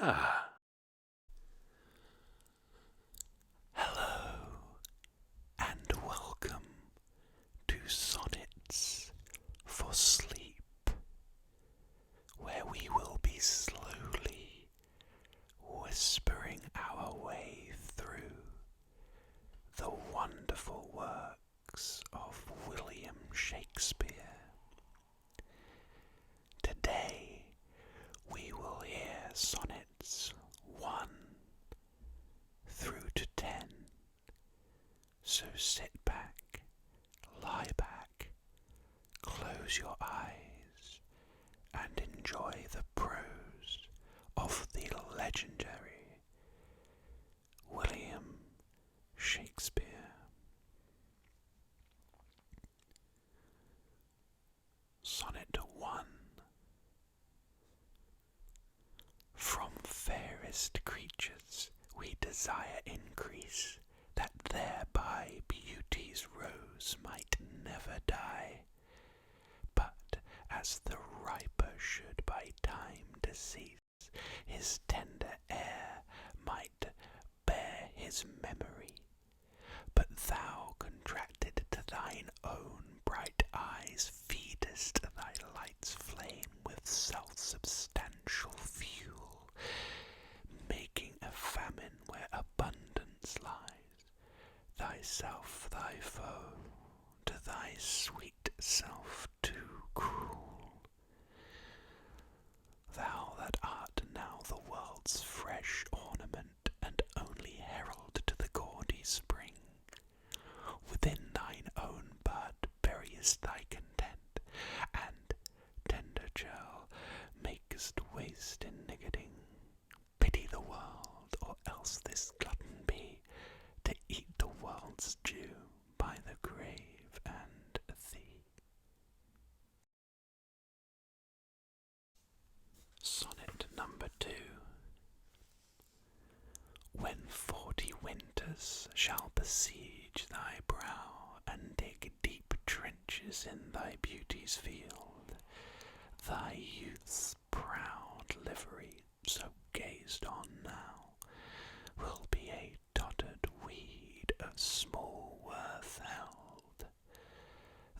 Ah, hello and welcome to Sonnets for Sleep, where we will be slowly whispering our way through the wonderful works of William Shakespeare. Today we will hear Sonnets 1 through to 10. So sit back, lie back, close your eyes, and enjoy the prose of the legendary William Shakespeare. Sonnet 1. From fairest creatures we desire increase, that thereby beauty's rose might never die, but as the riper should by time decease, his tender air might bear his memory. But thou, contracted to thine own bright eyes, feedest thy light's flame with self-substantial fuel, making a famine where abundance lies, thyself thy foe, to thy sweet self too cruel. Thou that art now the world's fresh ornament, and only herald to the gaudy spring, within thine own bud buryest thy content, and, tender churl, makest waste in niggarding. Pity the world, or else this glutton be, to eat the world's due by the grave and thee. Sonnet number 2. When 40 winters shall besiege thy brow, and dig deep trenches in thy beauty's field, thy youth's proud livery, so gazed on now, will be a dotted weed of small worth held.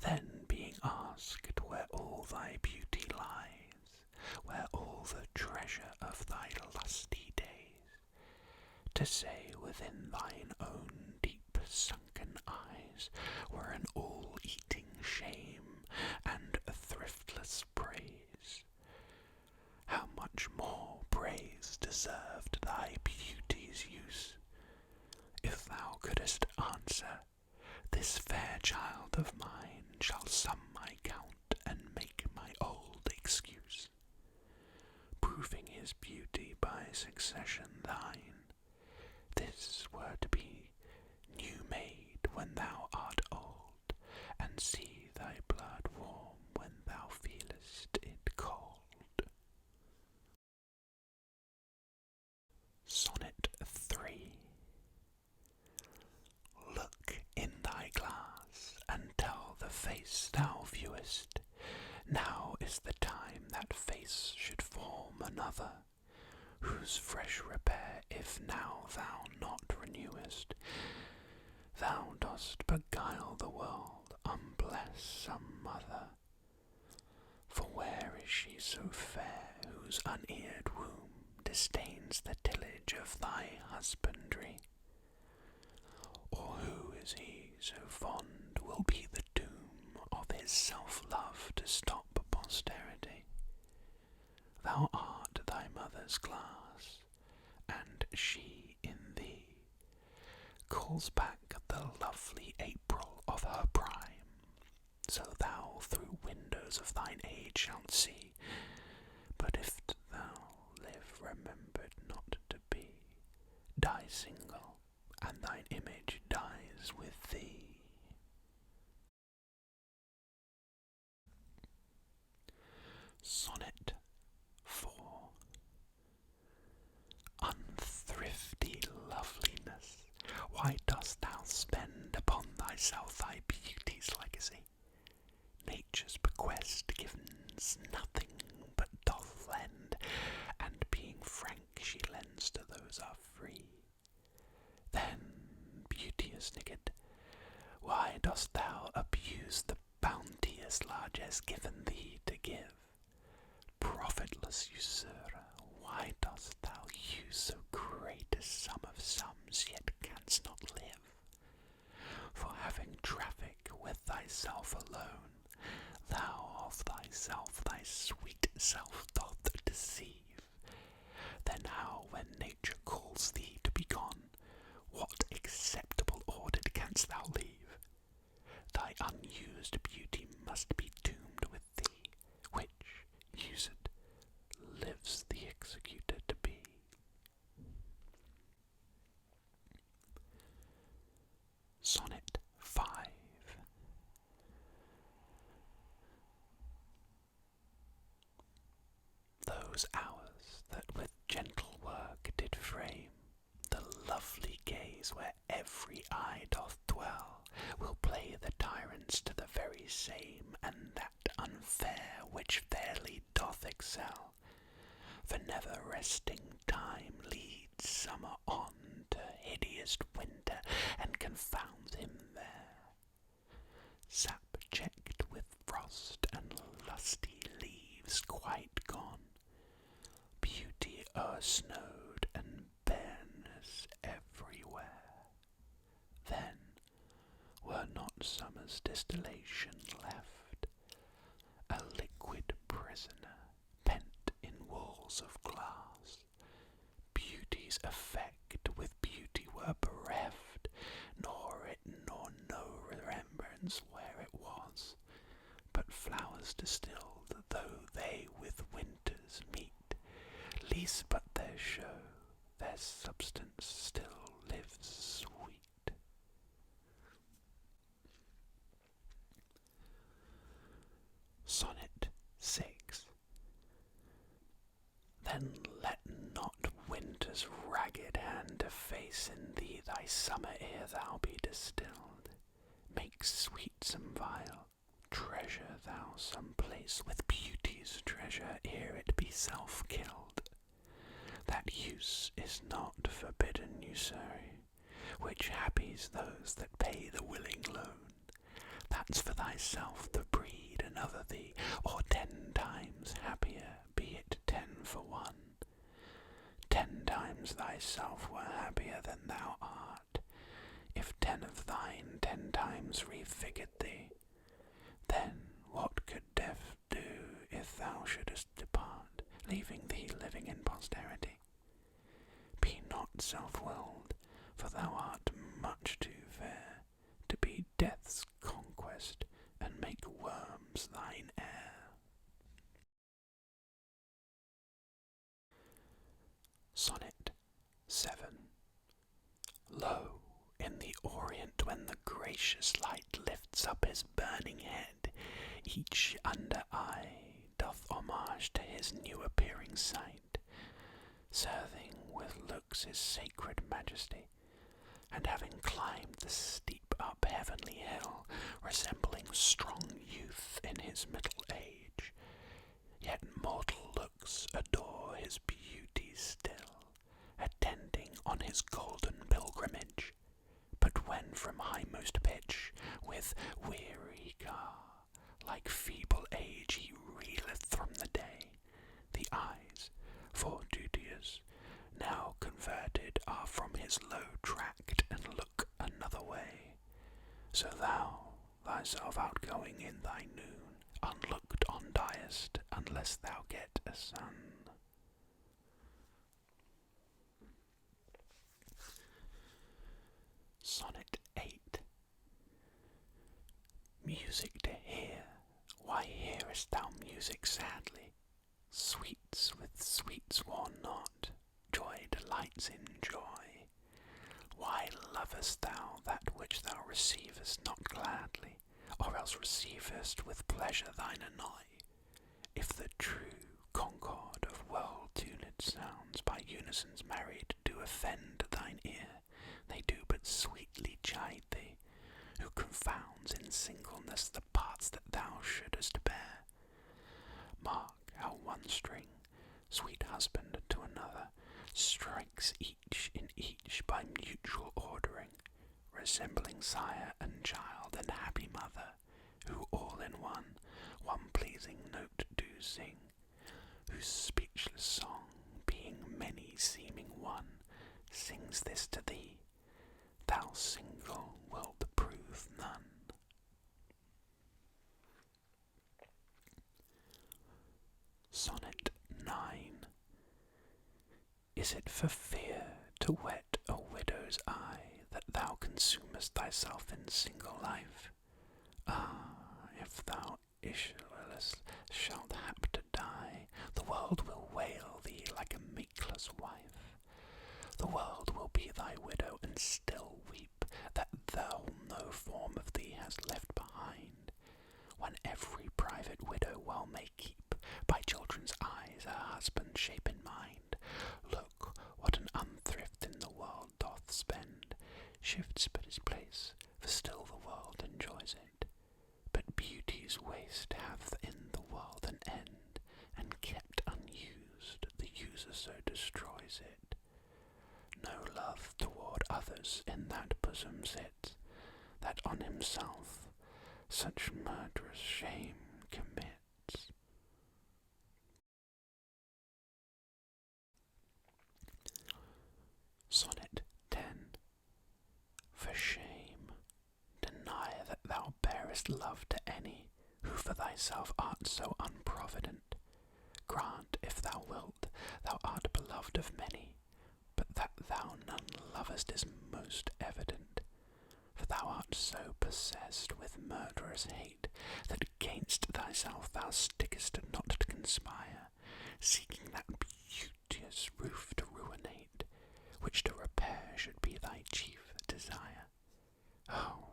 Then being asked where all thy beauty lies, where all the treasure of thy lusty days, to say within thine own deep sunken eyes were an all-eating shame and a thriftless praise, how much more praise deserved thy beauty's use, if thou couldst answer, this fair child of mine shall sum my count and make my old excuse, proving his beauty by succession thine. This were to be new made when thou art old, and see thy blood warm when thou feelest it cold. Sonnet 3. Look in thy glass, and tell the face thou viewest, now is the time that face should form another, whose fresh repair if now thou not renewest, thou dost beguile the world, unbless some mother. For where is she so fair, whose uneared womb disdains the tillage of thy husbandry? Or who is he so fond will be the doom of his self-love to stop posterity? Thou art thy mother's glass, and she in thee calls back the lovely April of her prime, so thou through windows of thine age shalt see, but if thou live remembered not to be, die single, and thine image dies with thee. Sonnet 4. Unthrifty loveliness, why dost thou spend upon thyself thy beauty's legacy? Nature's bequest gives nothing but doth lend, and being frank she has given thee to give. Profitless usurer, why dost thou use so great a sum of sums, yet canst not live? For having traffic with thyself alone, thou of thyself thy sweet self doth deceive. Then how, when nature calls thee to be gone, what acceptable ordered canst thou leave? Thy unused beauty must be doomed with thee, which, used, lives the executor to be. Sonnet 5. Those hours that with gentle work did frame the lovely gaze where every eye doth dwell, will play the tyrants to the very same, and that unfair which fairly doth excel. For never resting time leads summer on to hideous winter, and confounds him there. Sap checked with frost and lusty leaves quite gone, beauty o'ersnowed and bareness everywhere. Then were not summer's distillation left, a liquid prisoner pent in walls of glass. Beauty's effect with beauty were bereft, nor it nor no remembrance where it was, but flowers distilled, though they with winters meet, least but their show, their substance still lives sweet. Sonnet 6. Then let not winter's ragged hand efface in thee thy summer ere thou be distilled. Make sweet some vial, treasure thou some place with beauty's treasure ere it be self-killed. That use is not forbidden usury, which happies those that pay the willing loan. That's for thyself the breed, another thee, or 10 times happier, be it 10 for 1. 10 times thyself were happier than thou art, if 10 of thine 10 times refigured thee. Then what could death do if thou shouldest depart, leaving thee living in posterity? Be not self-willed, for thou art much too fair to be death's conquest, and make worms thine heir. Sonnet 7. Lo, in the orient when the gracious light lifts up his burning head, each under eye doth homage to his new appearing sight, serving with looks his sacred majesty, and having climbed the steep up heavenly hill, resembling strong youth in his middle age, yet mortal looks adore his beauty still, attending on his golden pilgrimage. But when from highmost pitch, with weary car, like feeble age he reeleth from the day, the eyes, for duteous, now converted are from his low tract, and look another way. So thou, thyself outgoing in thy noon, unlooked on diest, unless thou get a sun. Sonnet 8. Music to hear, why hearest thou music sadly? Sweets with sweets warn not, joy delights in joy. Why lovest thou that which thou receivest not gladly, or else receivest with pleasure thine annoy? If the true concord of well-tuned sounds by unisons married do offend thine ear, they do but sweetly chide thee, who confounds in singleness the parts that thou shouldest bear. Mark how one string, sweet husband to another, strikes each in each by mutual ordering, resembling sire and child and happy mother, who all in one, one pleasing note do sing, whose speechless song, being many seeming one, sings this to thee, thou single wilt prove none. Sonnet 9. Is it for fear to wet a widow's eye that thou consumest thyself in single life? Ah, if thou issueless shalt hap to die, the world will wail thee like a meekless wife. The world will be thy widow and still weep that thou no form of thee hast left behind, when every private widow well may keep by children's eyes her husband's shape in mind. Look what an unthrift in the world doth spend, shifts but his place, for still the world enjoys it. But beauty's waste hath in the world an end, and kept unused, the user so destroys it. No love toward others in that bosom sits, that on himself such murderous shame commits. Sonnet 10. For shame, deny that thou bearest love to any, who for thyself art so unprovident. Grant, if thou wilt, thou art beloved of many, but that thou none lovest is most evident. For thou art so possessed with murderous hate, that against thyself thou stickest not to conspire, seeking that beauteous roof to ruinate, which to repair should be thy chief desire. Oh,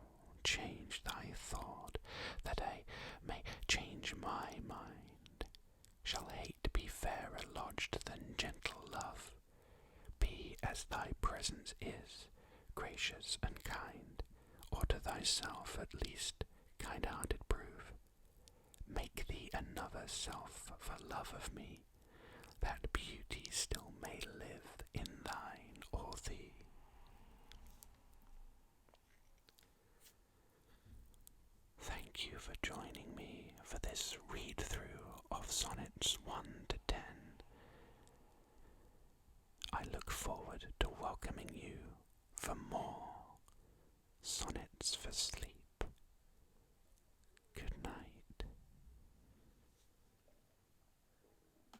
change thy thought, that I may change my mind. Shall hate be fairer lodged than gentle love? Be as thy presence is, gracious and kind, or to thyself at least kind-hearted prove. Make thee another self for love of me, that beauty still may live in thine or thee. Thank you for joining me for this read-through of Sonnets 1 to 10. I look forward to welcoming you for more Sonnets for Sleep.